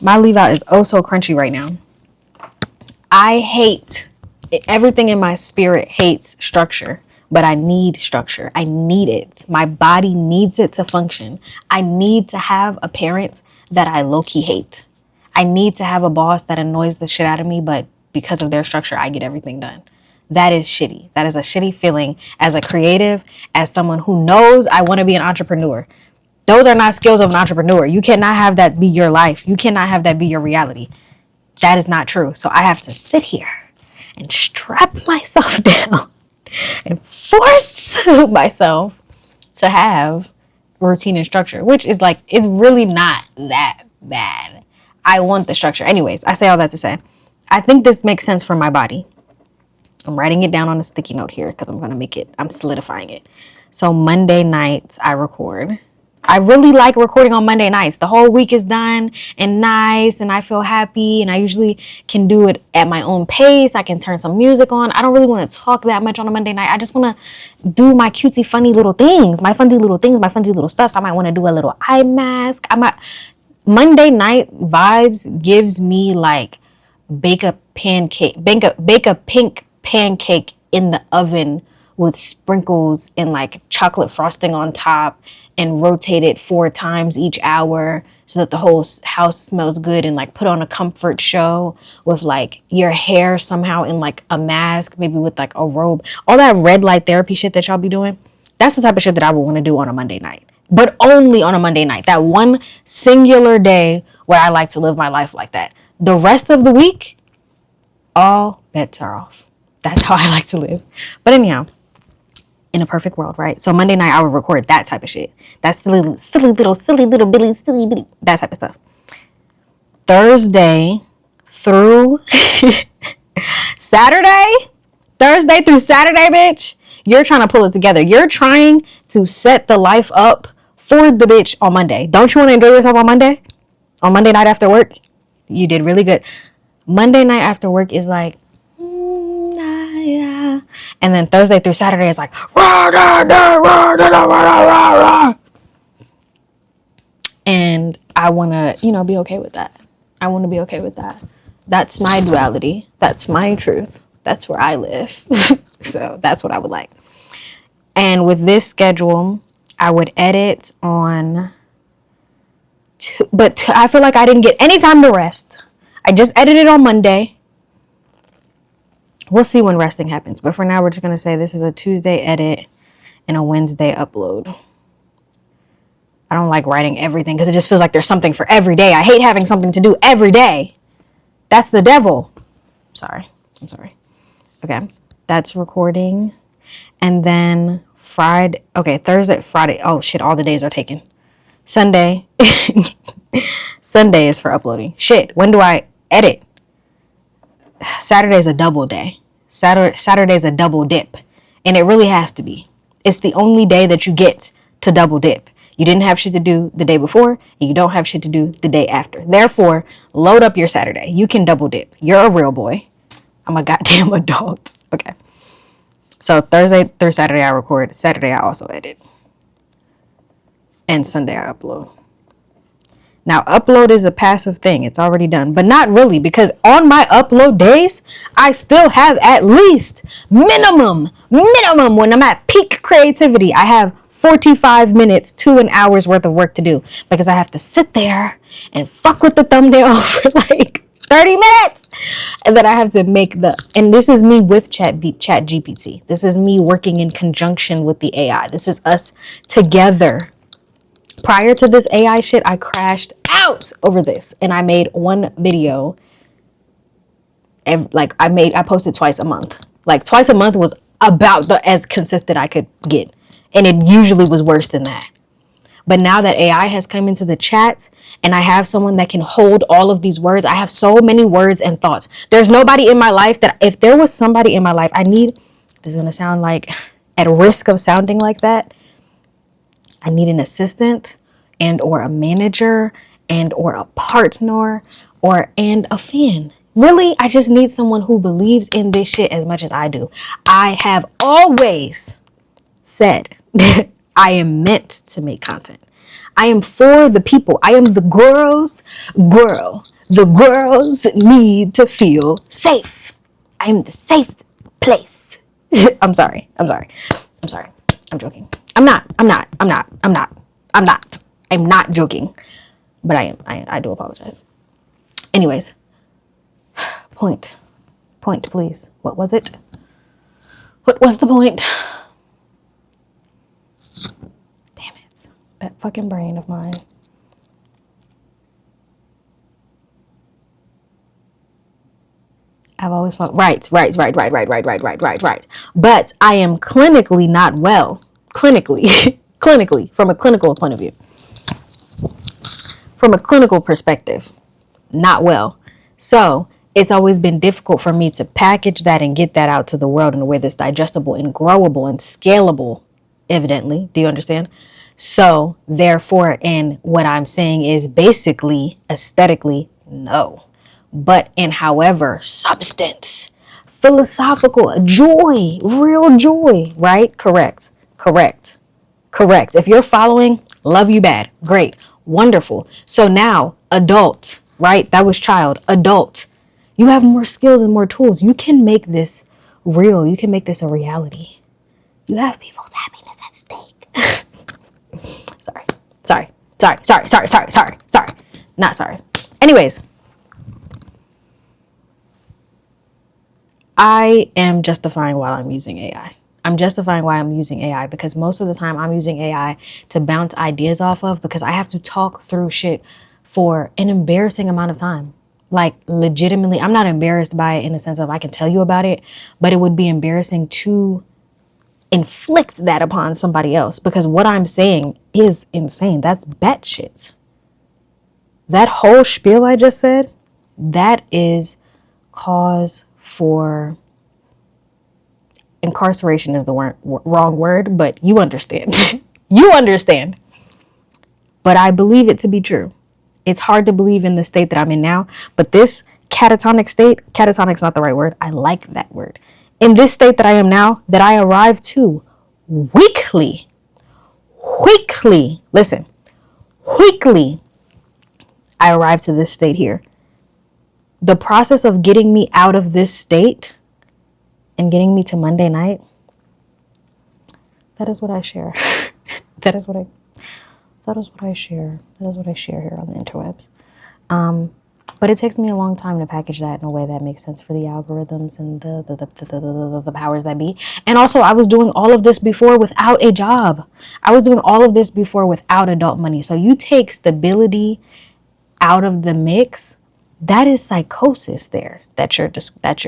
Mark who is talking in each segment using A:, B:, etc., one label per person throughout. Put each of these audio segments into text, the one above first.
A: My leave out is oh so crunchy right now. I hate everything in my spirit hates structure, but I need structure. I need it. My body needs it to function. I need to have a parent that I low-key hate. I need to have a boss that annoys the shit out of me, but because of their structure, I get everything done. That is shitty. That is a shitty feeling as a creative, as someone who knows I want to be an entrepreneur. Those are not skills of an entrepreneur. You cannot have that be your life. You cannot have that be your reality. That is not true. So I have to sit here and strap myself down and force myself to have routine and structure, which is like, it's really not that bad. I want the structure. Anyways, I say all that to say, I think this makes sense for my body. I'm writing it down on a sticky note here because I'm solidifying it. So Monday nights I record. I really like recording on Monday nights. The whole week is done and nice and I feel happy and I usually can do it at my own pace. I can turn some music on. I don't really want to talk that much on a Monday night. I just want to do my cutesy funny little things, my funny little stuff. So I might want to do a little eye mask. Monday night vibes gives me like bake a pink pancake in the oven with sprinkles and like chocolate frosting on top and rotate it 4 times each hour so that the whole house smells good, and like put on a comfort show with like your hair somehow in like a mask, maybe with like a robe, all that red light therapy shit that y'all be doing. That's the type of shit that I would want to do on a Monday night, but only on a Monday night. That one singular day where I like to live my life like that. The rest of the week, all bets are off. That's how I like to live. But anyhow, in a perfect world, right? So Monday night I would record that type of shit. That silly little Billy, that type of stuff. Thursday through Saturday, bitch, you're trying to pull it together. You're trying to set the life up for the bitch on Monday. Don't you want to enjoy yourself on Monday? On Monday night after work? You did really good. Monday night after work is like, yeah. And then Thursday through Saturday is like, and I want to, be okay with that. I want to be okay with that. That's my duality. That's my truth. That's where I live. So that's what I would like. And with this schedule, I would edit on, I feel like I didn't get any time to rest. I just edited on Monday. We'll see when resting happens. But for now, we're just going to say this is a Tuesday edit and a Wednesday upload. I don't like writing everything because it just feels like there's something for every day. I hate having something to do every day. That's the devil. I'm sorry. Okay. That's recording. And then Thursday, Friday. Oh, shit. All the days are taken. Sunday. Sunday is for uploading. Shit. When do I edit? Saturday's a double day. Saturday's a double dip. And it really has to be. It's the only day that you get to double dip. You didn't have shit to do the day before, and you don't have shit to do the day after. Therefore, load up your Saturday. You can double dip. You're a real boy. I'm a goddamn adult. Okay. So Thursday through Saturday I record. Saturday I also edit. And Sunday I upload. Now, upload is a passive thing. It's already done, but not really, because on my upload days, I still have at least minimum, when I'm at peak creativity, I have 45 minutes to an hour's worth of work to do, because I have to sit there and fuck with the thumbnail for like 30 minutes. And then I have to make and this is me with Chat GPT. This is me working in conjunction with the AI. This is us together. Prior to this AI shit, I crashed out over this, and I made one video. I posted twice a month. Like twice a month was about as consistent I could get, and it usually was worse than that. But now that AI has come into the chat, and I have someone that can hold all of these words, I have so many words and thoughts. There's nobody in my life that, if there was somebody in my life, this is gonna sound like at risk of sounding like that, I need an assistant and or a manager and or a partner and a fan. Really, I just need someone who believes in this shit as much as I do. I have always said I am meant to make content. I am for the people. I am the girls. Girl. The girls need to feel safe. I am the safe place. I'm sorry. I'm sorry. I'm sorry. I'm joking. I'm not joking. But I am. I do apologize. Anyways. Point, please. What was it? What was the point? Damn it. That fucking brain of mine. I've always felt right. But I am clinically not well. Clinically, from a clinical point of view. From a clinical perspective, not well. So it's always been difficult for me to package that and get that out to the world in a way that's digestible and growable and scalable, evidently. Do you understand? So therefore, and what I'm saying is basically aesthetically, no. But in however, substance, philosophical, joy, real joy, right? Correct. If you're following, love you bad. Great. Wonderful. So now, adult, right? That was child. Adult. You have more skills and more tools. You can make this real. You can make this a reality. You have people's happiness at stake. Sorry. Not sorry. Anyways, I am justifying why I'm using AI. I'm justifying why I'm using AI because most of the time I'm using AI to bounce ideas off of because I have to talk through shit for an embarrassing amount of time. Like legitimately, I'm not embarrassed by it in the sense of I can tell you about it, but it would be embarrassing to inflict that upon somebody else because what I'm saying is insane. That's batshit. That whole spiel I just said, that is cause for incarceration is the wrong word, but you understand. You understand. But I believe it to be true. It's hard to believe in the state that I'm in now, but this catatonic state, catatonic's not the right word. I like that word. In this state that I am now, that I arrive to weekly, listen, weekly, I arrive to this state here. The process of getting me out of this state and getting me to Monday night, that is what I share. That is what I share. That is what I share here on the interwebs. But it takes me a long time to package that in a way that makes sense for the algorithms and the powers that be. And also, I was doing all of this before without a job. I was doing all of this before without adult money. So you take stability out of the mix, that is psychosis there that you're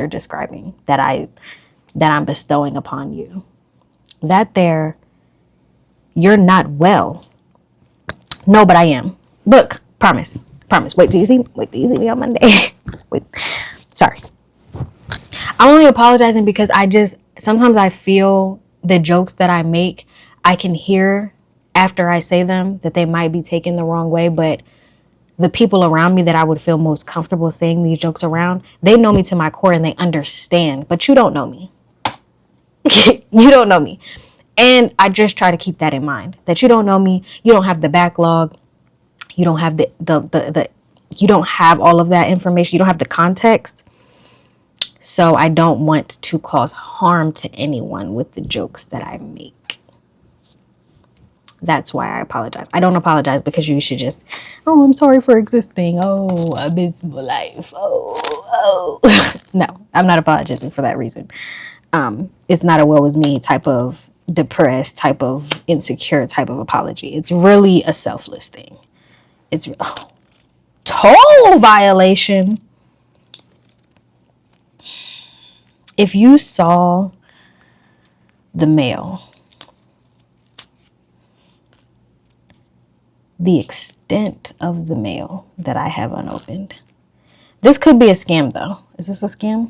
A: describing, that I'm bestowing upon you. That there, you're not well. No, but I am. Look, promise. Wait till you see me on Monday. Wait, sorry. I'm only apologizing because sometimes I feel the jokes that I make, I can hear after I say them that they might be taken the wrong way, but the people around me that I would feel most comfortable saying these jokes around, they know me to my core and they understand, but you don't know me. You don't know me. And I just try to keep that in mind, that you don't know me. You don't have the backlog. You don't have you don't have all of that information. You don't have the context. So I don't want to cause harm to anyone with the jokes that I make. That's why I apologize. I don't apologize because you should just, oh, I'm sorry for existing. Oh, abysmal life. Oh. No, I'm not apologizing for that reason. It's not a woe is me type of depressed, type of insecure type of apology. It's really a selfless thing. It's total violation. If you saw the mail, the extent of the mail that I have unopened. This could be a scam though. Is this a scam?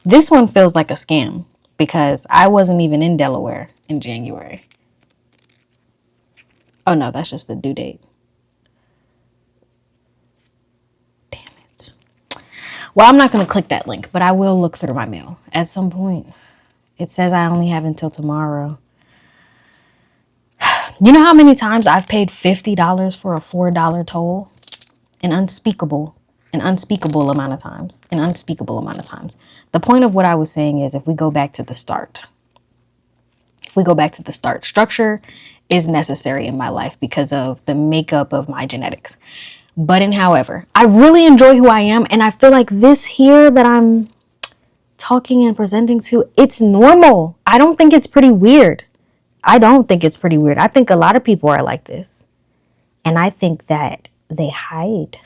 A: This one feels like a scam because I wasn't even in Delaware in January. Oh no, that's just the due date. Damn it. Well, I'm not going to click that link, but I will look through my mail at some point. It says I only have until tomorrow. You know how many times I've paid $50 for a $4 toll? An unspeakable amount of times. An unspeakable amount of times. The point of what I was saying is, if we go back to the start, structure is necessary in my life because of the makeup of my genetics. However, I really enjoy who I am, and I feel like this here that I'm talking and presenting to, it's normal. I don't think it's pretty weird. I think a lot of people are like this. And I think that they hide.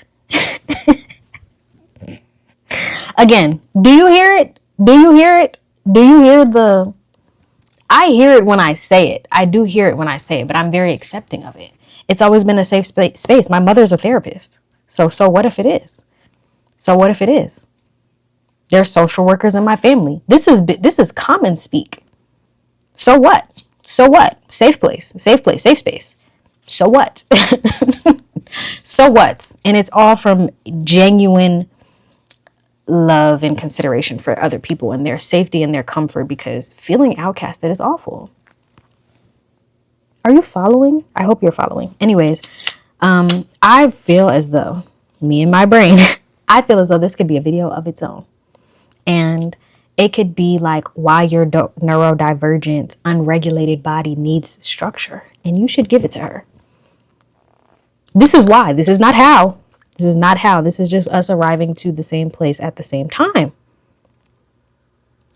A: Again, do you hear it? I hear it when I say it. I do hear it when I say it, but I'm very accepting of it. It's always been a safe space. My mother's a therapist. So what if it is? There's social workers in my family. This is common speak. So what? Safe place, safe space. So what? So what? And it's all from genuine love and consideration for other people and their safety and their comfort, because feeling outcasted is awful. Are you following? I hope you're following. Anyways, I feel as though, me and my brain, I feel as though this could be a video of its own. And it could be like why your neurodivergent, unregulated body needs structure, and you should give it to her. This is why. This is not how. This is just us arriving to the same place at the same time.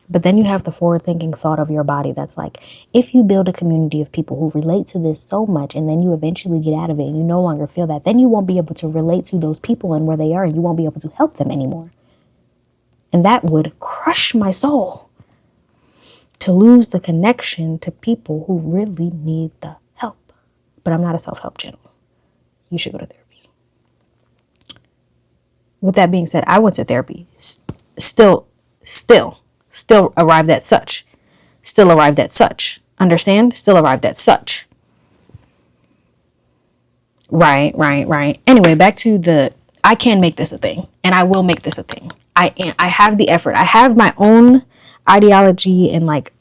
A: But then you have the forward-thinking thought of your body that's like, if you build a community of people who relate to this so much, and then you eventually get out of it and you no longer feel that, then you won't be able to relate to those people and where they are, and you won't be able to help them anymore. And that would crush my soul, to lose the connection to people who really need the help. But I'm not a self-help channel. You should go to therapy. With that being said, I went to therapy. Still arrived at such. Understand? Still arrived at such. Right. Anyway, back to I can make this a thing, and I will make this a thing. I have the effort. I have my own ideology and like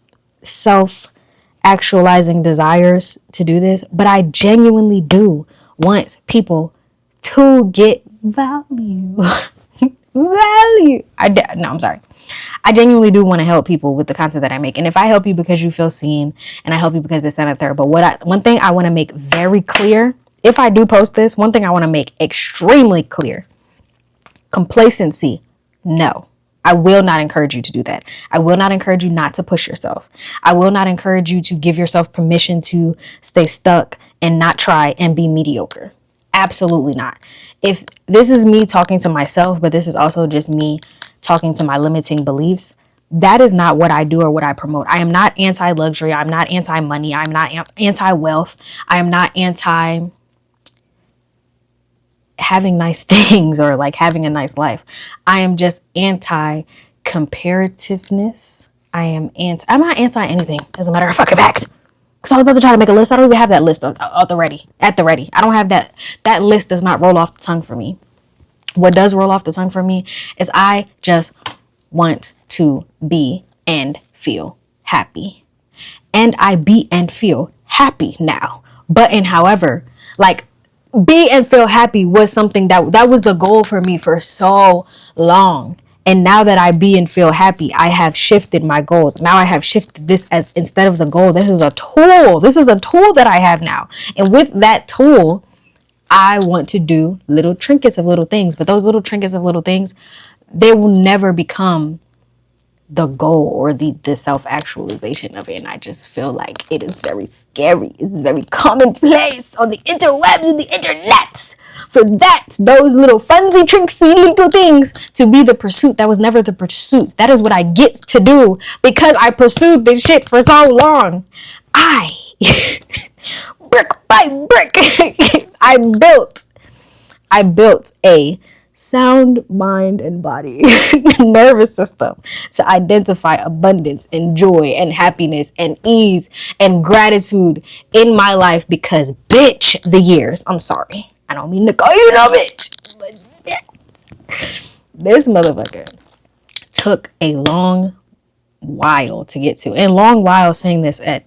A: self-actualizing desires to do this, but I genuinely do want people to get value. I'm sorry. I genuinely do want to help people with the content that I make. And if I help you because you feel seen, and I help you because this and a third, but one thing I want to make very clear, if I do post this, one thing I want to make extremely clear: complacency. No, I will not encourage you to do that. I will not encourage you not to push yourself. I will not encourage you to give yourself permission to stay stuck and not try and be mediocre. Absolutely not. If this is me talking to myself, but this is also just me talking to my limiting beliefs, that is not what I do or what I promote. I am not anti-luxury. I'm not anti-money. I'm not anti-wealth. I am not anti having nice things or like having a nice life. I am just anti-comparativeness. I'm not anti anything, as a matter of fucking fact. Because I was about to try to make a list. I don't even have that list at the ready. I don't have that. That list does not roll off the tongue for me. What does roll off the tongue for me is I just want to be and feel happy. And I be and feel happy now. However, like, be and feel happy was something that was the goal for me for so long. And now that I be and feel happy, I have shifted my goals. Now I have shifted this as, instead of the goal, this is a tool. This is a tool that I have now. And with that tool, I want to do little trinkets of little things. But those little trinkets of little things, they will never become the goal or the self-actualization of it. And I just feel like it is very scary. It's very commonplace on the interwebs and the internet for those little funsy, trinksy little things to be the pursuit. That was never the pursuit. That is what I get to do because I pursued this shit for so long. Brick by brick, I built a sound mind and body nervous system to identify abundance and joy and happiness and ease and gratitude in my life, because bitch, the years, I'm sorry, I don't mean to call you no bitch, but this motherfucker took a long while to get to. And long while saying this at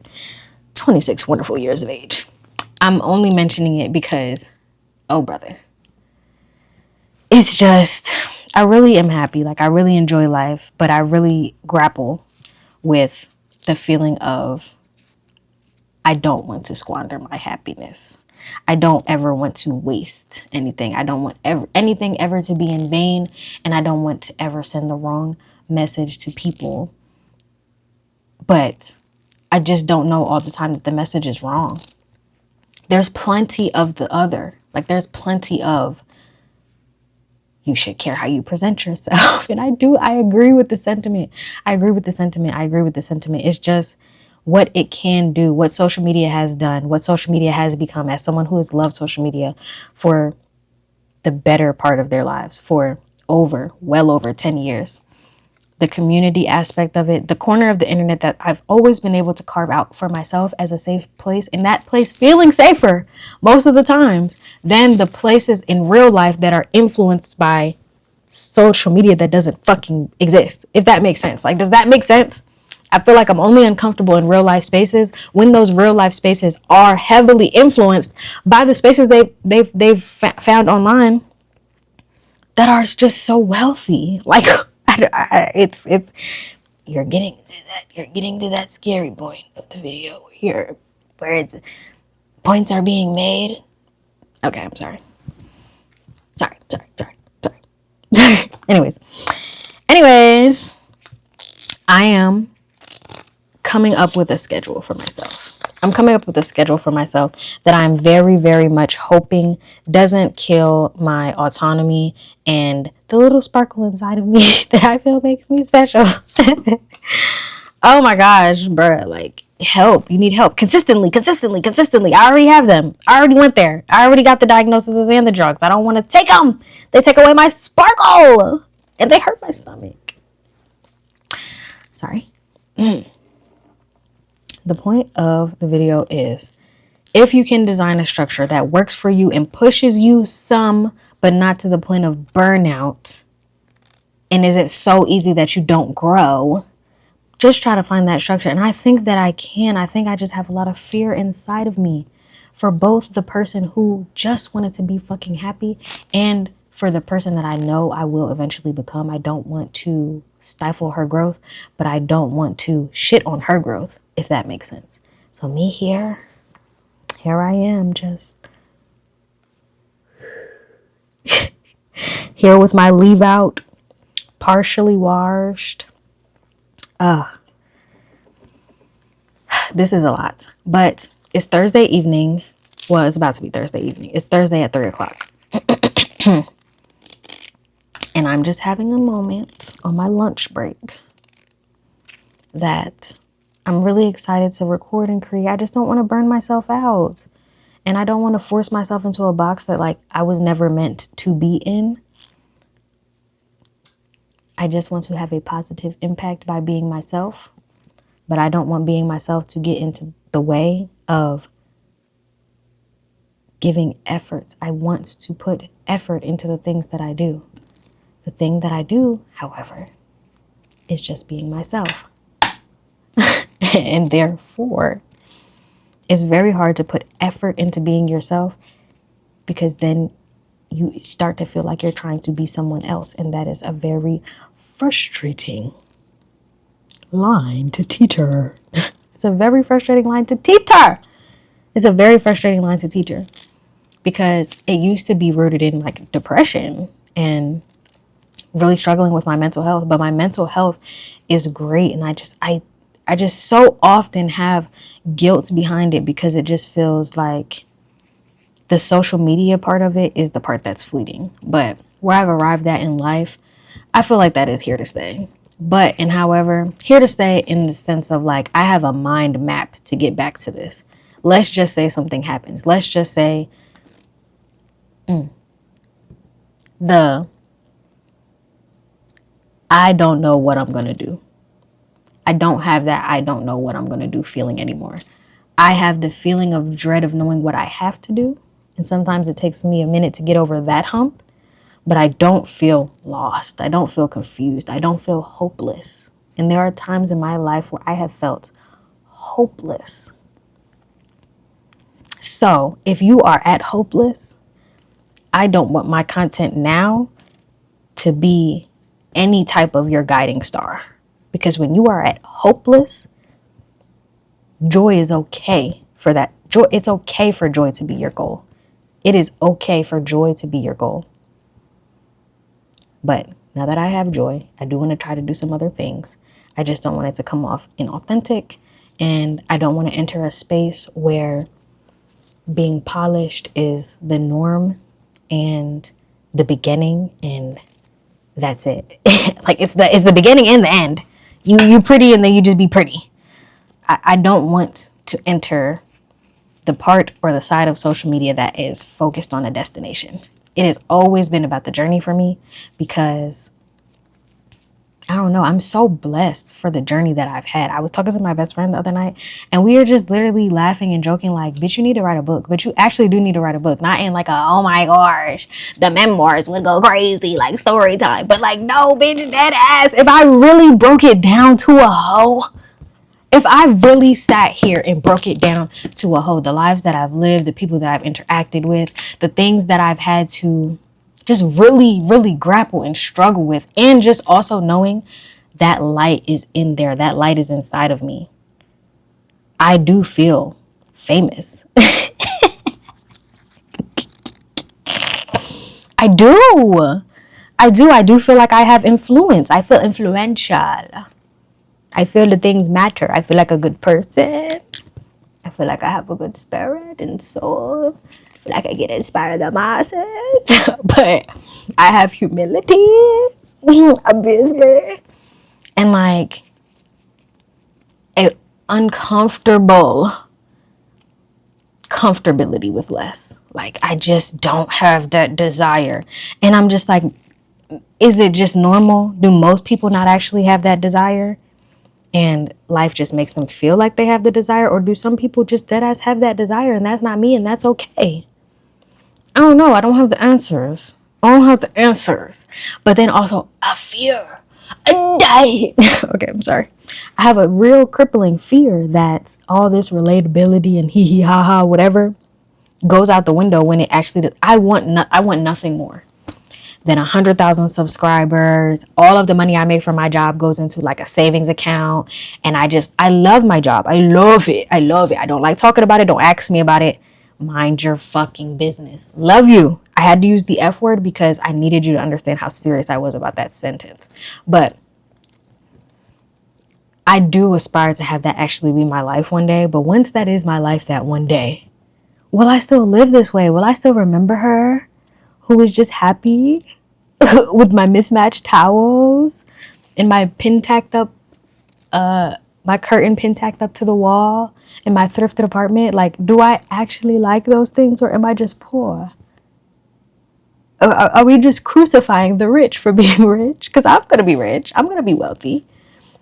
A: 26 wonderful years of age. I'm only mentioning it because, oh brother, it's just, I really am happy. Like, I really enjoy life, but I really grapple with the feeling of, I don't want to squander my happiness. I don't ever want to waste anything. I don't want anything ever to be in vain. And I don't want to ever send the wrong message to people. But I just don't know all the time that the message is wrong. There's plenty of the other. Like, there's plenty of, you should care how you present yourself. And I agree with the sentiment. It's just what it can do, what social media has done, what social media has become. As someone who has loved social media for the better part of their lives, for well over 10 years. The community aspect of it, the corner of the internet that I've always been able to carve out for myself as a safe place, and that place feeling safer most of the times than the places in real life that are influenced by social media that doesn't fucking exist. If that makes sense. Like, does that make sense? I feel like I'm only uncomfortable in real life spaces when those real life spaces are heavily influenced by the spaces they've found online that are just so wealthy. Like, it's you're getting to that scary point of the video here where it's points are being made. Okay, I'm sorry. Sorry. Anyways, I am coming up with a schedule for myself. That I'm very, very much hoping doesn't kill my autonomy and the little sparkle inside of me that I feel makes me special. Oh my gosh, bruh, like, help. You need help consistently. I already have them. I already went there. I already got the diagnoses and the drugs. I don't want to take them. They take away my sparkle and they hurt my stomach. Sorry. The point of the video is, if you can design a structure that works for you and pushes you some, but not to the point of burnout, and is it so easy that you don't grow, just try to find that structure. And I think that I can. I think I just have a lot of fear inside of me for both the person who just wanted to be fucking happy and for the person that I know I will eventually become. I don't want to stifle her growth, but I don't want to shit on her growth, if that makes sense. So me here I am, just here with my leave out, partially washed. This is a lot, but it's Thursday evening. Well, it's about to be Thursday evening. It's Thursday at 3:00. And I'm just having a moment on my lunch break that I'm really excited to record and create. I just don't want to burn myself out. And I don't want to force myself into a box that, like, I was never meant to be in. I just want to have a positive impact by being myself. But I don't want being myself to get into the way of giving efforts. I want to put effort into the things that I do. The thing that I do, however, is just being myself. And therefore, it's very hard to put effort into being yourself, because then you start to feel like you're trying to be someone else. And that is a very frustrating line to teeter. It's a very frustrating line to teeter. Because it used to be rooted in, like, depression and really struggling with my mental health. But my mental health is great. And I just so often have guilt behind it, because it just feels like the social media part of it is the part that's fleeting. But where I've arrived at in life, I feel like that is here to stay. However, here to stay in the sense of, like, I have a mind map to get back to this. Let's just say something happens. Let's just say I don't know what I'm going to do. I don't have that I don't know what I'm going to do feeling anymore. I have the feeling of dread of knowing what I have to do. And sometimes it takes me a minute to get over that hump. But I don't feel lost. I don't feel confused. I don't feel hopeless. And there are times in my life where I have felt hopeless. So if you are at hopeless, I don't want my content now to be any type of your guiding star. Because when you are at hopeless, joy is okay for that. Joy, it's okay for joy to be your goal. It is okay for joy to be your goal. But now that I have joy, I do want to try to do some other things. I just don't want it to come off inauthentic. And I don't want to enter a space where being polished is the norm and the beginning, and that's it. Like it's the beginning and the end. You pretty and then you just be pretty. I don't want to enter the part or the side of social media that is focused on a destination. It has always been about the journey for me, because I don't know, I'm so blessed for the journey that I've had. I was talking to my best friend the other night, and we were just literally laughing and joking like, bitch, you need to write a book. But you actually do need to write a book. Not in like a, oh my gosh, the memoirs would go crazy, like story time. But like, no, bitch, dead ass. If I really broke it down to a hoe, if I really sat here and broke it down to a whole, the lives that I've lived, the people that I've interacted with, the things that I've had to just really, really grapple and struggle with, and just also knowing that light is in there, that light is inside of me, I do feel famous. I do feel like I have influence. I feel influential. I feel the things matter. I feel like a good person. I feel like I have a good spirit and soul. I feel like I get inspired the masses. But I have humility, obviously. And like a uncomfortable comfortability with less. Like I just don't have that desire. And I'm just like, is it just normal? Do most people not actually have that desire? And life just makes them feel like they have the desire? Or do some people just deadass have that desire and that's not me and that's okay? I don't know. I don't have the answers. But then also a fear. Okay, I'm sorry. I have a real crippling fear that all this relatability and hee hee ha ha whatever goes out the window when it actually I want nothing more than 100,000 subscribers. All of the money I make from my job goes into like a savings account. And I love my job. I love it. I don't like talking about it. Don't ask me about it. Mind your fucking business. Love you. I had to use the F word because I needed you to understand how serious I was about that sentence. But I do aspire to have that actually be my life one day. But once that is my life that one day, will I still live this way? Will I still remember her who was just happy with my mismatched towels and my pin tacked up, my curtain pin tacked up to the wall in my thrifted apartment? Like, do I actually like those things, or am I just poor? Are we just crucifying the rich for being rich? Because I'm going to be rich. I'm going to be wealthy.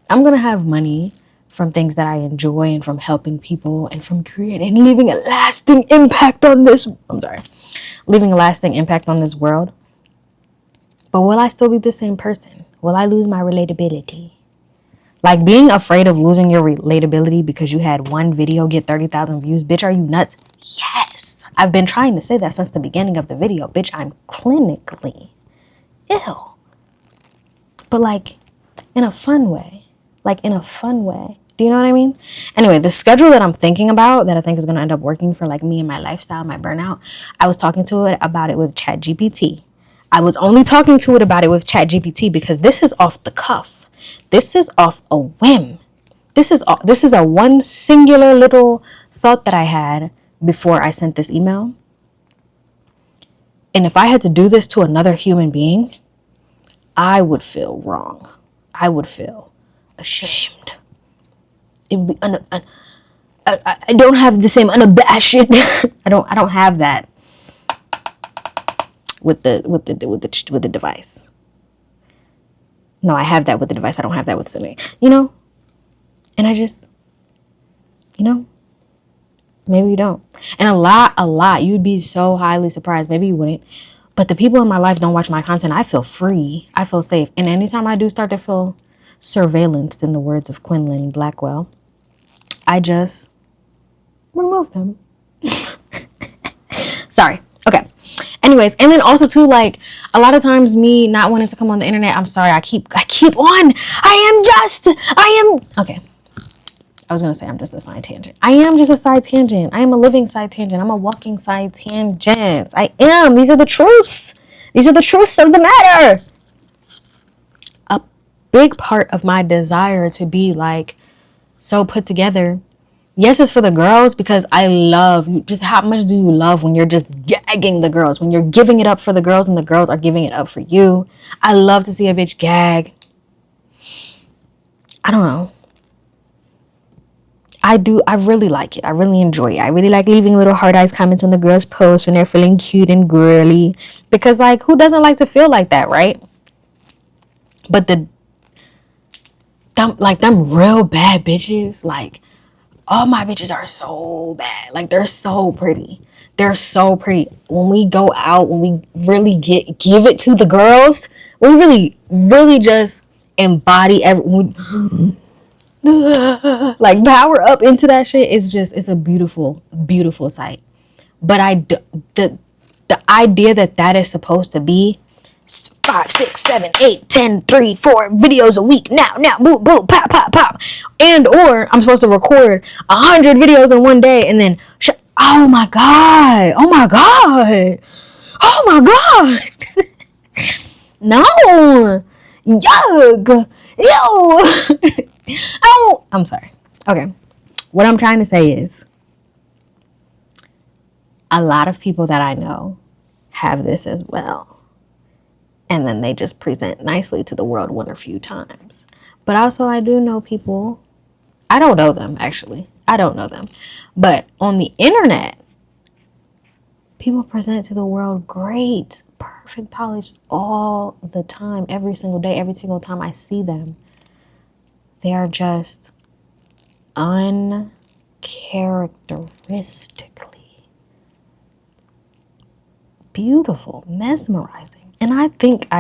A: I'm going to have money from things that I enjoy and from helping people and from creating, leaving a lasting impact on this. Leaving a lasting impact on this world. But will I still be the same person? Will I lose my relatability? Like being afraid of losing your relatability because you had one video get 30,000 views. Bitch, are you nuts? Yes. I've been trying to say that since the beginning of the video. Bitch, I'm clinically ill. But like in a fun way. Do you know what I mean? Anyway, the schedule that I'm thinking about that I think is going to end up working for like me and my lifestyle, my burnout, I was talking to it about it with ChatGPT. I was only talking to it about it with ChatGPT because this is off the cuff. This is off a whim. This is a one singular little thought that I had before I sent this email. And if I had to do this to another human being, I would feel wrong. I would feel ashamed. It would be I don't have the same unabashed. I don't have that with the device. No, I have that with the device. I don't have that with something. And I just, maybe you don't. And a lot. You'd be so highly surprised. Maybe you wouldn't. But the people in my life don't watch my content. I feel free. I feel safe. And anytime I do start to feel surveillanced, in the words of Quinlan Blackwell, I just remove them. Sorry. Okay. Anyways, and then also too, like, a lot of times me not wanting to come on the internet, I'm sorry, I keep on. Okay. I was gonna say I'm just a side tangent. I am just a side tangent. I am a living side tangent. I'm a walking side tangent. I am. These are the truths. These are the truths of the matter. A big part of my desire to be like so put together, yes, it's for the girls, because I love, just how much do you love when you're just gagging the girls, when you're giving it up for the girls and the girls are giving it up for you. I love to see a bitch gag. I don't know. I do. I really like it. I really enjoy it. I really like leaving little heart eyes comments on the girls' posts when they're feeling cute and girly, because like, who doesn't like to feel like that, right? But them real bad bitches, like, all my bitches are so bad. Like, they're so pretty. They're so pretty. When we go out, when we really give it to the girls, we really just embody like power up into that shit. It's a beautiful, beautiful sight. But the idea that is supposed to be 5, 6, 7, 8, 10, 3, 4 videos a week. Now, boom, boom, pop, pop, pop. And or I'm supposed to record 100 videos in one day and then oh my God. No. Yuck. Ew. Oh, I'm sorry. Okay. What I'm trying to say is, a lot of people that I know have this as well. And then they just present nicely to the world one or few times. But also, I do know people, I don't know them, actually. I don't know them. But on the internet, people present to the world great, perfect, polished all the time, every single day, every single time I see them. They are just uncharacteristically beautiful, mesmerizing. And I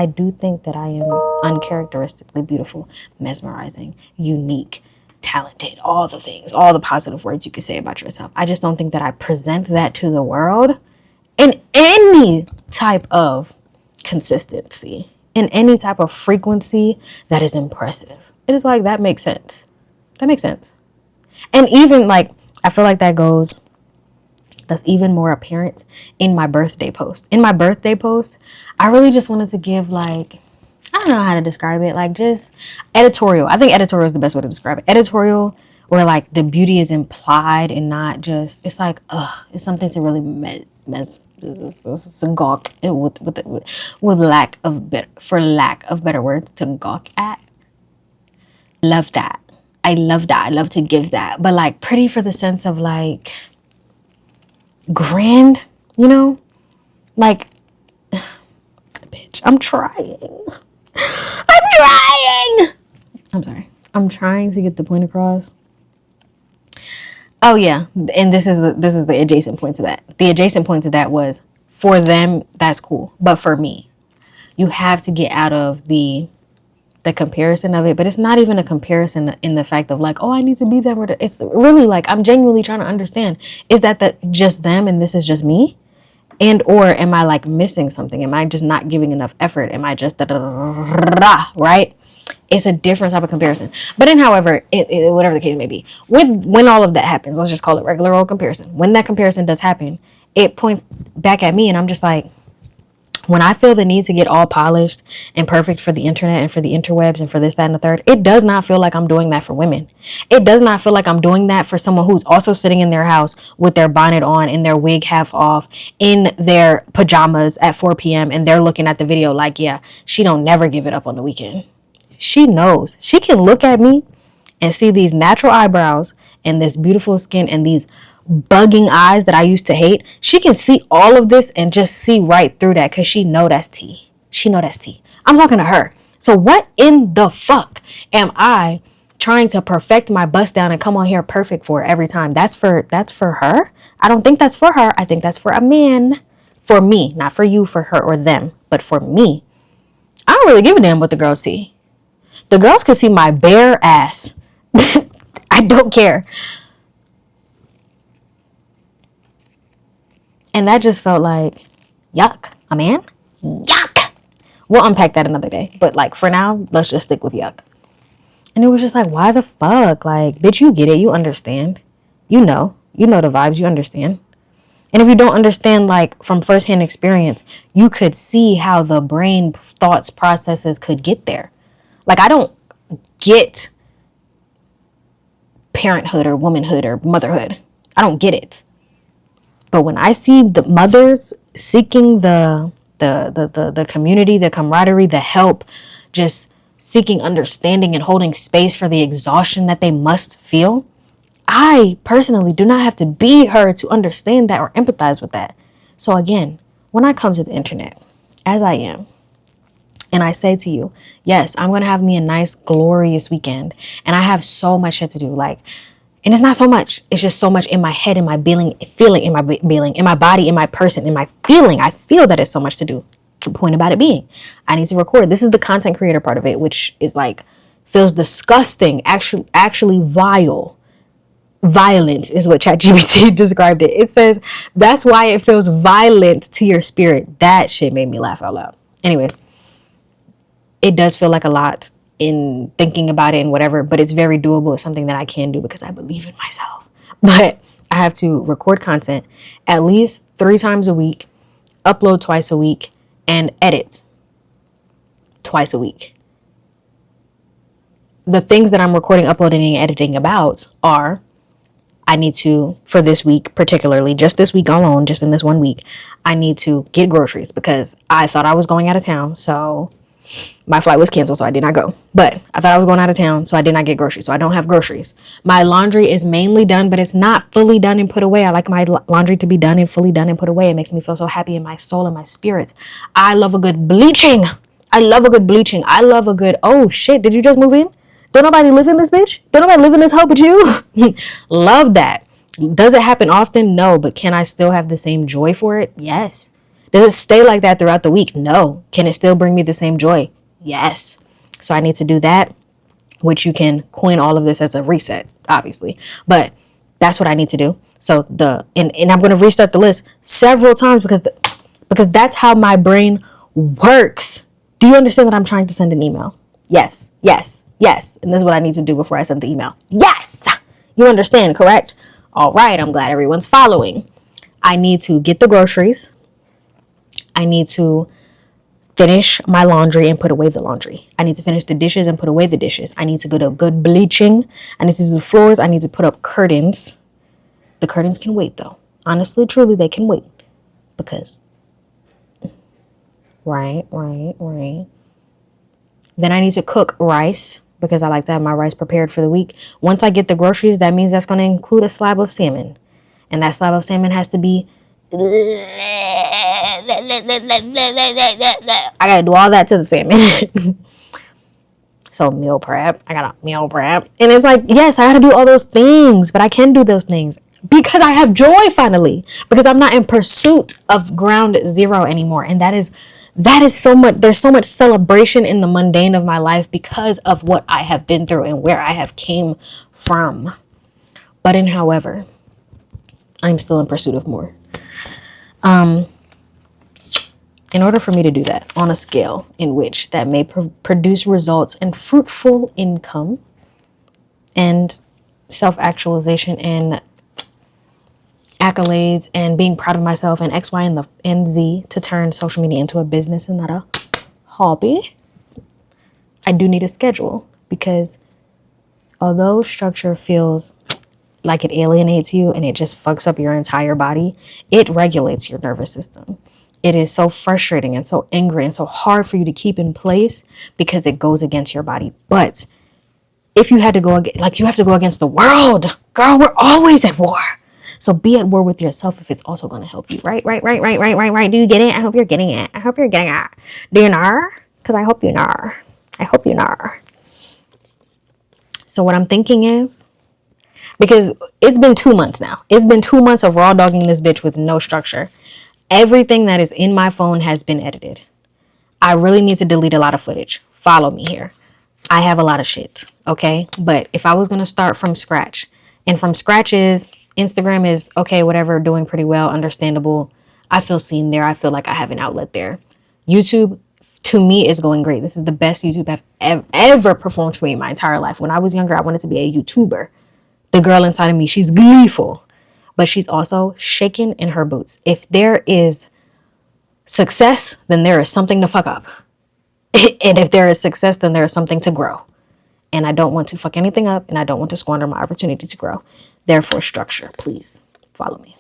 A: do think that I am uncharacteristically beautiful, mesmerizing, unique, talented, all the things, all the positive words you could say about yourself. I just don't think that I present that to the world in any type of consistency, in any type of frequency that is impressive. It is like, that makes sense. That makes sense. And even like, I feel like that's even more apparent in my birthday post. In my birthday post, I really just wanted to give, like, I don't know how to describe it, like, just editorial. I think editorial is the best way to describe it. Editorial, where like the beauty is implied and not just, it's like, it's something to really gawk with lack of better words, to gawk at. Love that. I love that. I love to give that. But like, pretty for the sense of like grand, you know? Like, bitch, I'm trying. I'm sorry. I'm trying to get the point across. Oh yeah, and this is the adjacent point to that. The adjacent point to that was, for them, that's cool. But for me, you have to get out of the comparison of it. But it's not even a comparison in the fact of like, oh, I need to be them. It's really like, I'm genuinely trying to understand, is that just them and this is just me? And or am I like missing something? Am I just not giving enough effort? Am I just right? It's a different type of comparison. But in however, whatever the case may be, when all of that happens, let's just call it regular old comparison. When that comparison does happen, it points back at me, and I'm just like, when I feel the need to get all polished and perfect for the internet and for the interwebs and for this, that, and the third, it does not feel like I'm doing that for women. It does not feel like I'm doing that for someone who's also sitting in their house with their bonnet on and their wig half off, in their pajamas at 4 p.m. and they're looking at the video like, yeah, she don't never give it up on the weekend. She knows. She can look at me and see these natural eyebrows and this beautiful skin and these bugging eyes that I used to hate. She can see all of this and just see right through that, because she know that's tea. She know that's tea. I'm talking to her. So what in the fuck am I trying to perfect my bust down and come on here perfect for every time? That's for her. I don't think that's for her. I think that's for a man. For me, not for you, for her or them, but for me. I don't really give a damn what the girls see. The girls could see my bare ass. I don't care. And that just felt like, yuck. A man? Yuck. We'll unpack that another day. But like for now, let's just stick with yuck. And it was just like, why the fuck? Like, bitch, you get it. You understand. You know the vibes. You understand. And if you don't understand, like from firsthand experience, you could see how the brain thoughts processes could get there. Like, I don't get parenthood or womanhood or motherhood. I don't get it. But when I see the mothers seeking the community, the camaraderie, the help, just seeking understanding and holding space for the exhaustion that they must feel, I personally do not have to be her to understand that or empathize with that. So again, when I come to the internet, as I am, and I say to you, yes, I'm going to have me a nice, glorious weekend. And I have so much shit to do. Like, and it's not so much. It's just so much in my head, in my feeling, in my body, in my person, in my feeling. I feel that it's so much to do. The point about it being, I need to record. This is the content creator part of it, which is like, feels disgusting, actually vile. Violent is what ChatGPT described it. It says, that's why it feels violent to your spirit. That shit made me laugh out loud. Anyways, it does feel like a lot in thinking about it and whatever, but it's very doable. It's something that I can do because I believe in myself. But I have to record content at least 3 times a week, upload twice a week, and edit twice a week. The things that I'm recording, uploading, and editing about are, I need to, for this week particularly, just this week alone, just in this 1 week, I need to get groceries because I thought I was going out of town. So my flight was canceled, so I did not go. But I thought I was going out of town, so I did not get groceries. So I don't have groceries. My laundry is mainly done, but it's not fully done and put away. I like my laundry to be done and fully done and put away. It makes me feel so happy in my soul and my spirits. I love a good bleaching. I love a good, oh shit, did you just move in? Don't nobody live in this bitch? Don't nobody live in this hoe but you? Love that. Does it happen often? No. But can I still have the same joy for it? Yes. Does it stay like that throughout the week? No. Can it still bring me the same joy? Yes. So I need to do that, which you can coin all of this as a reset, obviously. But that's what I need to do. So and I'm going to restart the list several times because that's how my brain works. Do you understand that I'm trying to send an email? Yes. And this is what I need to do before I send the email. Yes. You understand, correct? All right. I'm glad everyone's following. I need to get the groceries. I need to finish my laundry and put away the laundry. I need to finish the dishes and put away the dishes. I need to go to good bleaching. I need to do the floors. I need to put up curtains. The curtains can wait though. Honestly, truly, they can wait because right. Then I need to cook rice because I like to have my rice prepared for the week. Once I get the groceries, that means that's going to include a slab of salmon. And that slab of salmon has to be... I got to do all that to the salmon. So meal prep. I got to meal prep. And it's like, yes, I got to do all those things. But I can do those things because I have joy finally. Because I'm not in pursuit of ground zero anymore. And that is so much, there's so much celebration in the mundane of my life because of what I have been through and where I have came from. But however, I'm still in pursuit of more. In order for me to do that on a scale in which that may produce results and fruitful income and self-actualization and accolades and being proud of myself and X, Y, and Z to turn social media into a business and not a hobby, I do need a schedule because although structure feels like it alienates you and it just fucks up your entire body, it regulates your nervous system. It is so frustrating and so angry and so hard for you to keep in place because it goes against your body. But if you had to go, you have to go against the world. Girl, we're always at war. So be at war with yourself if it's also going to help you. Right. Do you get it? I hope you're getting it. Do you know? Because I hope you know. So what I'm thinking is, because it's been 2 months now. It's been 2 months of raw dogging this bitch with no structure. Everything that is in my phone has been edited. I really need to delete a lot of footage. Follow me here. I have a lot of shit, okay? But if I was going to start from scratch, and from scratch is Instagram is okay, whatever, doing pretty well, understandable. I feel seen there. I feel like I have an outlet there. YouTube, to me, is going great. This is the best YouTube I've ever performed for me in my entire life. When I was younger, I wanted to be a YouTuber. The girl inside of me, she's gleeful, but she's also shaking in her boots. If there is success, then there is something to fuck up. And if there is success, then there is something to grow. And I don't want to fuck anything up, and I don't want to squander my opportunity to grow. Therefore, structure. Please follow me.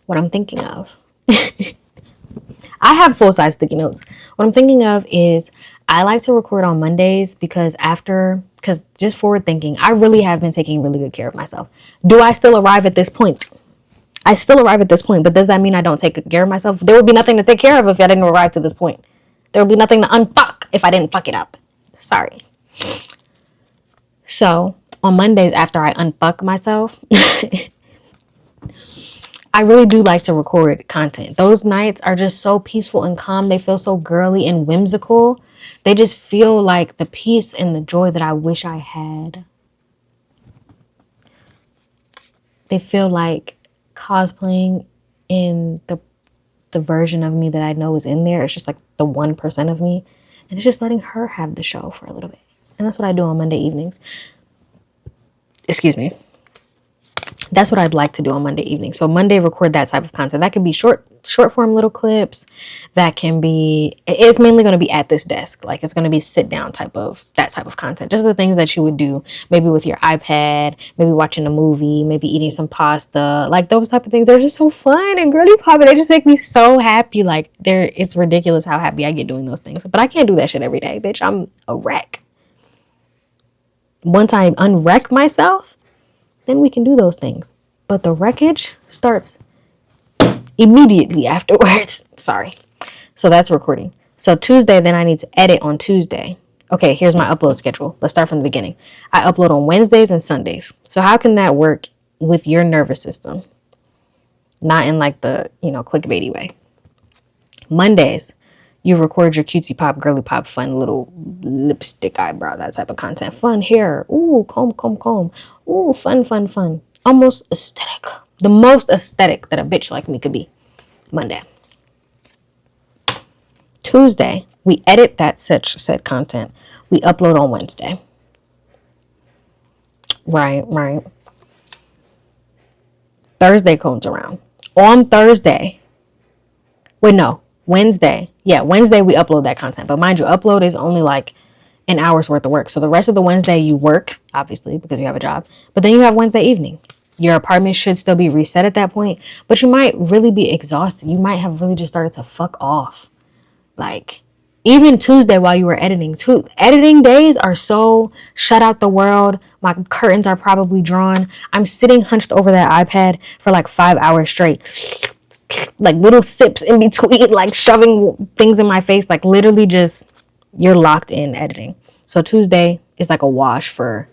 A: What I'm thinking of, I have full-size sticky notes. What I'm thinking of is I like to record on Mondays because just forward thinking, I really have been taking really good care of myself. Do I still arrive at this point? I still arrive at this point, but does that mean I don't take care of myself? There would be nothing to take care of if I didn't arrive to this point. There would be nothing to unfuck if I didn't fuck it up. Sorry. So on Mondays after I unfuck myself, I really do like to record content. Those nights are just so peaceful and calm. They feel so girly and whimsical. They just feel like the peace and the joy that I wish I had. They feel like cosplaying in the version of me that I know is in there. It's just like the 1% of me. And it's just letting her have the show for a little bit. And that's what I do on Monday evenings. Excuse me. That's what I'd like to do on Monday evening. So Monday, record that type of content. That can be short form little clips. That can be, it's mainly going to be at this desk. Like it's going to be sit down that type of content. Just the things that you would do maybe with your iPad, maybe watching a movie, maybe eating some pasta, like those type of things. They're just so fun and girly pop. They just make me so happy. Like it's ridiculous how happy I get doing those things. But I can't do that shit every day, bitch. I'm a wreck. Once I unwreck myself, then we can do those things. But the wreckage starts immediately afterwards. Sorry. So that's recording. So Tuesday, then I need to edit on Tuesday. Okay, here's my upload schedule. Let's start from the beginning. I upload on Wednesdays and Sundays. So how can that work with your nervous system? Not in like the, clickbaity way. Mondays, you record your cutesy pop, girly pop, fun little lipstick eyebrow, that type of content. Fun hair. Ooh, comb. Ooh, fun. Almost aesthetic. The most aesthetic that a bitch like me could be. Monday. Tuesday, we edit that said content. We upload on Wednesday. Right. Thursday comes around. On Thursday. Wait, no. Wednesday. Yeah, Wednesday we upload that content. But mind you, upload is only like an hour's worth of work. So the rest of the Wednesday you work, obviously, because you have a job. But then you have Wednesday evening. Your apartment should still be reset at that point. But you might really be exhausted. You might have really just started to fuck off. Like, even Tuesday while you were editing. Editing days are so shut out the world. My curtains are probably drawn. I'm sitting hunched over that iPad for like 5 hours straight. Like little sips in between, like shoving things in my face, like literally just you're locked in editing. So Tuesday is like a wash for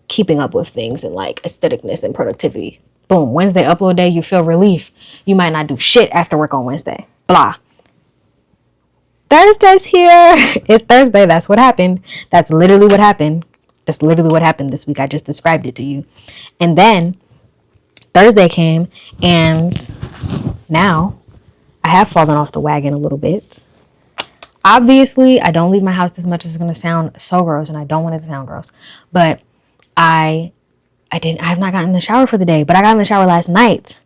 A: keeping up with things and like aestheticness and productivity. Boom. Wednesday upload day, you feel relief. You might not do shit after work on Wednesday. Blah. Thursday's here. It's Thursday. That's what happened. That's literally what happened. That's literally what happened this week. I just described it to you. And then Thursday came, and now I have fallen off the wagon a little bit. Obviously, I don't leave my house as much as it's going to sound so gross, and I don't want it to sound gross. But I have not gotten in the shower for the day, but I got in the shower last night.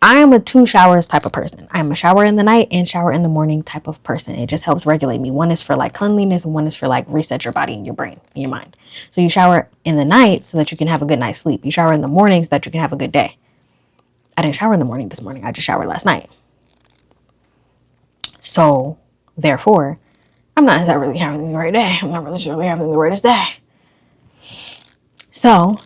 A: I am a 2 showers type of person. I am a shower in the night and shower in the morning type of person. It just helps regulate me. One is for like cleanliness, and one is for like reset your body and your brain and your mind. So you shower in the night so that you can have a good night's sleep. You shower in the morning so that you can have a good day. I didn't shower in the morning this morning. I just showered last night. So therefore, I'm not necessarily having the right day. I'm not really sure we're having the greatest day. So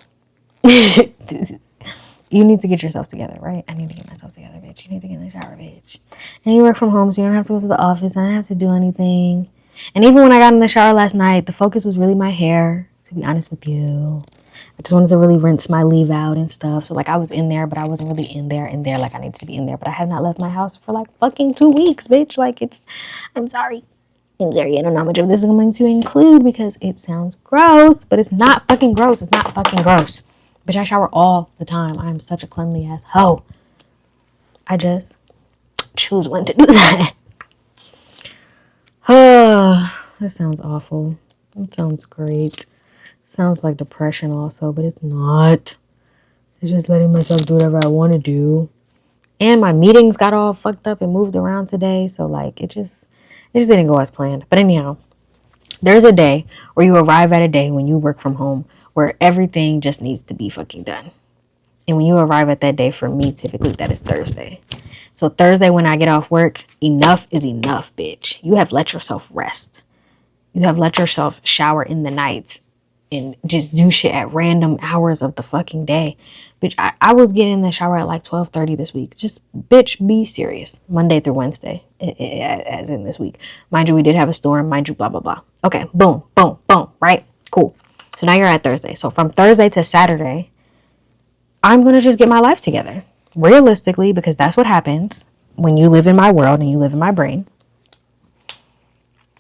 A: you need to get yourself together, right? I need to get myself together, bitch. You need to get in the shower, bitch. And you work from home, so you don't have to go to the office. I don't have to do anything. And even when I got in the shower last night, the focus was really my hair, to be honest with you. I just wanted to really rinse my leave out and stuff. So like I was in there, but I wasn't really in there like I needed to be in there. But I have not left my house for like fucking 2 weeks, bitch. Like I'm sorry. I'm sorry, I don't know how much of this is going to include because it sounds gross, but it's not fucking gross. It's not fucking gross. Bitch, I shower all the time. I am such a cleanly ass hoe. I just choose when to do that. That sounds awful. It sounds great. Sounds like depression also, but it's not. It's just letting myself do whatever I want to do. And my meetings got all fucked up and moved around today. So like it just didn't go as planned. But anyhow, there's a day where you arrive at a day when you work from home where everything just needs to be fucking done. And when you arrive at that day, for me, typically that is Thursday. So Thursday when I get off work, enough is enough, bitch. You have let yourself rest. You have let yourself shower in the nights and just do shit at random hours of the fucking day. Bitch, I was getting in the shower at like 12:30 this week. Just, bitch, be serious. Monday through Wednesday, as in this week. Mind you, we did have a storm. Mind you, blah, blah, blah. Okay, boom, boom, boom, right? Cool. So now you're at Thursday. So from Thursday to Saturday, I'm going to just get my life together. Realistically, because that's what happens when you live in my world and you live in my brain.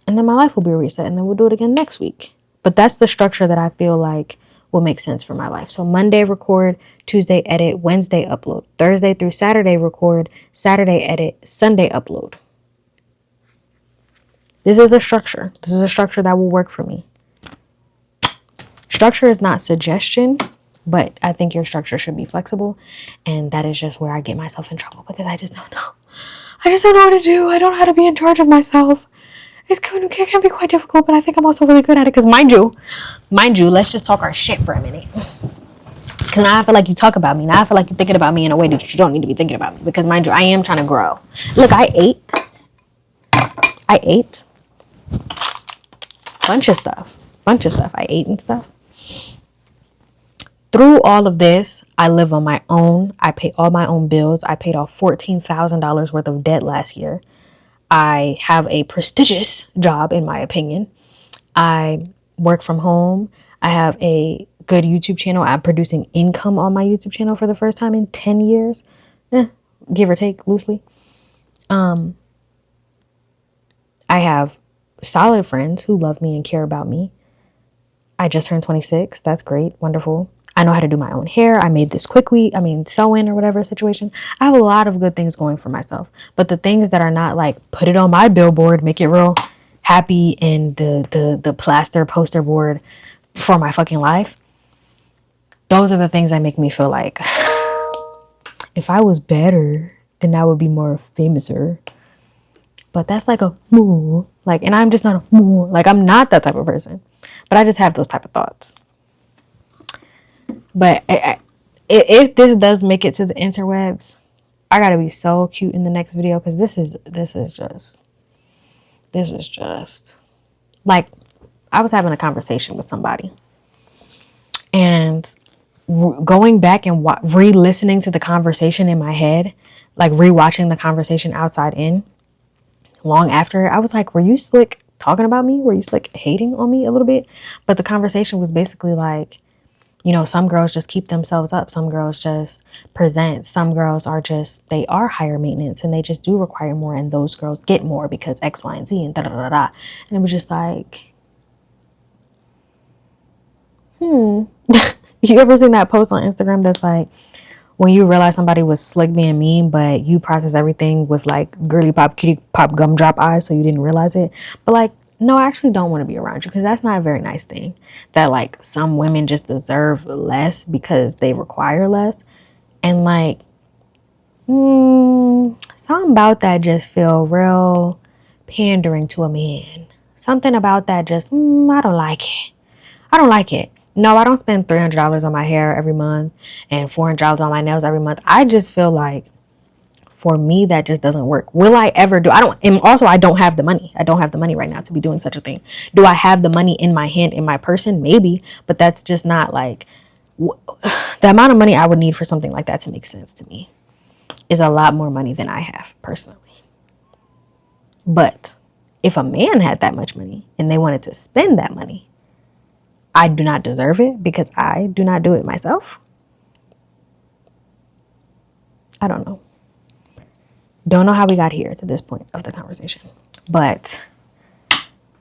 A: And then my life will be reset and then we'll do it again next week. But that's the structure that I feel like will make sense for my life. So Monday record, Tuesday edit, Wednesday upload, Thursday through Saturday record, Saturday edit, Sunday upload. This is a structure. This is a structure that will work for me. Structure is not suggestion, but I think your structure should be flexible. And that is just where I get myself in trouble because I just don't know. I just don't know what to do. I don't know how to be in charge of myself. It can be quite difficult, but I think I'm also really good at it. Because mind you, let's just talk our shit for a minute. Because now I feel like you talk about me. Now I feel like you're thinking about me in a way that you don't need to be thinking about me. Because mind you, I am trying to grow. Look, I ate. Bunch of stuff. I ate and stuff. Through all of this, I live on my own. I pay all my own bills. I paid off $14,000 worth of debt last year. I have a prestigious job, in my opinion. I work from home. I have a good YouTube channel. I'm producing income on my YouTube channel for the first time in 10 years, give or take loosely. I have solid friends who love me and care about me. I just turned 26. That's great. Wonderful. I know how to do my own hair. I made this sew-in or whatever situation. I have a lot of good things going for myself. But the things that are not like, put it on my billboard, make it real happy and the plaster poster board for my fucking life. Those are the things that make me feel like if I was better, then I would be more famouser. But that's like a moo. Like, and I'm just not a moo. Like, I'm not that type of person. But I just have those type of thoughts. But if this does make it to the interwebs, I gotta be so cute in the next video because this is just like I was having a conversation with somebody and going back and re-listening to the conversation in my head, like rewatching the conversation outside in long after, I was like, were you slick talking about me? Were you slick hating on me a little bit? But the conversation was basically like, you know, some girls just keep themselves up. Some girls just present. Some girls they are higher maintenance and they just do require more. And those girls get more because X, Y, and Z and da da da da. And it was just like, You ever seen that post on Instagram that's like, when you realize somebody was slick being mean, but you process everything with like girly pop, cutie pop, gumdrop eyes, so you didn't realize it. But like, no, I actually don't want to be around you because that's not a very nice thing. That like some women just deserve less because they require less. And like, something about that just feel real pandering to a man. Something about that just, I don't like it. I don't like it. No, I don't spend $300 on my hair every month and $400 on my nails every month. I just feel like for me, that just doesn't work. Will I ever do? And also I don't have the money. I don't have the money right now to be doing such a thing. Do I have the money in my hand, in my person? Maybe, but that's just not like the amount of money I would need for something like that to make sense to me is a lot more money than I have personally. But if a man had that much money and they wanted to spend that money, I do not deserve it because I do not do it myself. I don't know. Don't know how we got here to this point of the conversation. But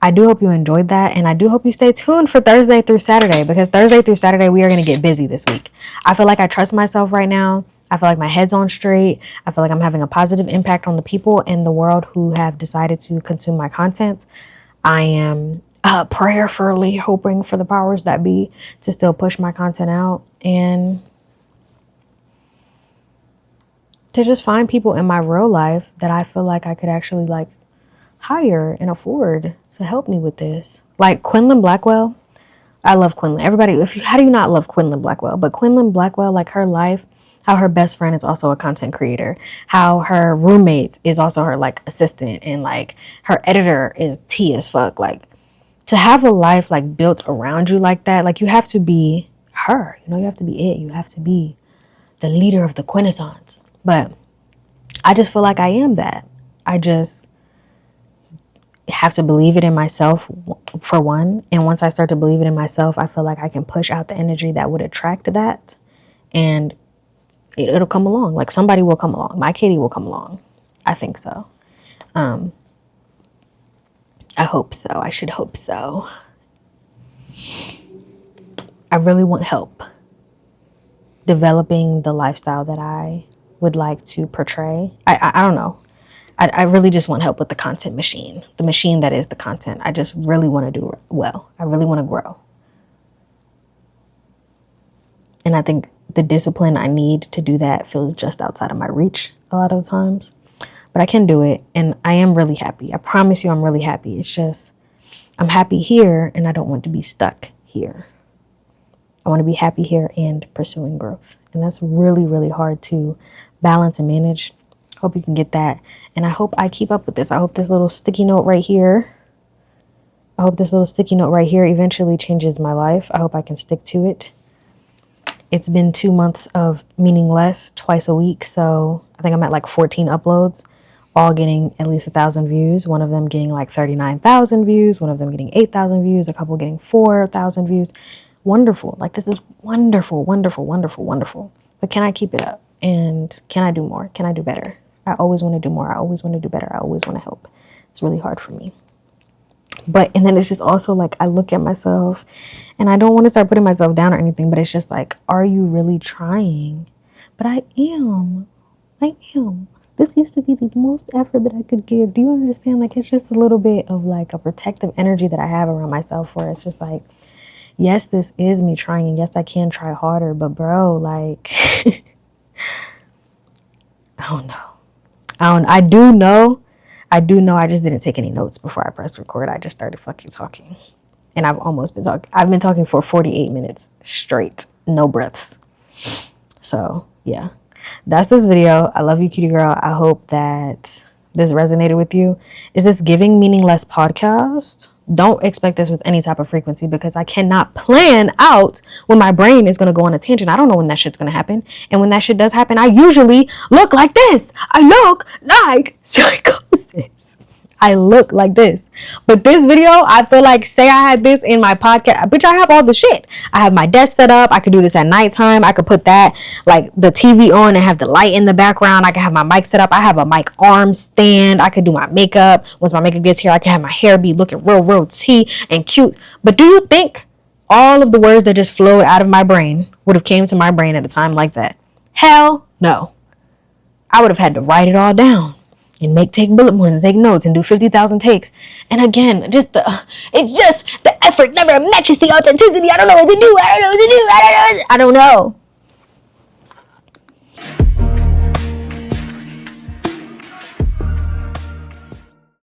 A: I do hope you enjoyed that, and I do hope you stay tuned for Thursday through Saturday, because Thursday through Saturday we are going to get busy this week. I feel like I trust myself right now. I feel like my head's on straight. I feel like I'm having a positive impact on the people in the world who have decided to consume my content. I am prayerfully hoping for the powers that be to still push my content out and to just find people in my real life that I feel like I could actually like hire and afford to help me with this. Like Quinlan Blackwell. I love Quinlan. Everybody, how do you not love Quinlan Blackwell? But Quinlan Blackwell, like her life, how her best friend is also a content creator, how her roommate is also her like assistant, and like her editor is T as fuck. Like, to have a life like built around you like that, like you have to be her, you know, you have to be it. You have to be the leader of the Quintessence. But I just feel like I am that. I just have to believe it in myself, for one. And once I start to believe it in myself, I feel like I can push out the energy that would attract that. And it'll come along. Like somebody will come along. My kitty will come along. I think so. I hope so. I should hope so. I really want help developing the lifestyle that I would like to portray. I don't know. I really just want help with the content machine, the machine that is the content. I just really want to do well. I really want to grow. And I think the discipline I need to do that feels just outside of my reach a lot of the times. But I can do it, and I am really happy. I promise you I'm really happy. It's just I'm happy here, and I don't want to be stuck here. I want to be happy here and pursuing growth. And that's really, really hard to balance and manage. Hope you can get that. And I hope I keep up with this. I hope this little sticky note right here, eventually changes my life. I hope I can stick to it. It's been 2 months of meaningless, twice a week. So I think I'm at like 14 uploads, all getting at least 1,000 views. One of them getting like 39,000 views. One of them getting 8,000 views. A couple getting 4,000 views. Wonderful. Like, this is wonderful, wonderful, wonderful, wonderful. But can I keep it up? And can I do more? Can I do better? I always want to do more. I always want to do better. I always want to help. It's really hard for me. And then it's just also like, I look at myself and I don't want to start putting myself down or anything, but it's just like, are you really trying? But I am. This used to be the most effort that I could give. Do you understand? Like, it's just a little bit of like a protective energy that I have around myself, where it's just like, yes, this is me trying, and yes, I can try harder, but bro, like, I don't know. I do know. I just didn't take any notes before I pressed record. I just started fucking talking. And I've been talking for 48 minutes straight. No breaths. So yeah, that's this video. I love you, cutie girl. I hope that this resonated with you. Is this giving meaningless podcast? Don't expect this with any type of frequency, because I cannot plan out when my brain is going to go on a tangent. I don't know when that shit's going to happen. And when that shit does happen, I usually look like this. I look like psychosis. I look like this. But this video, I feel like, say I had this in my podcast, bitch, I have all the shit. I have my desk set up. I could do this at nighttime. I could put that, like, the TV on and have the light in the background. I could have my mic set up. I have a mic arm stand. I could do my makeup. Once my makeup gets here, I can have my hair be looking real tea and cute. But do you think all of the words that just flowed out of my brain would have came to my brain at a time like that? Hell no. I would have had to write it all down and take bullet points, take notes, and do 50,000 takes. And again, it's just the effort never matches the authenticity. I don't know what to do. I don't know.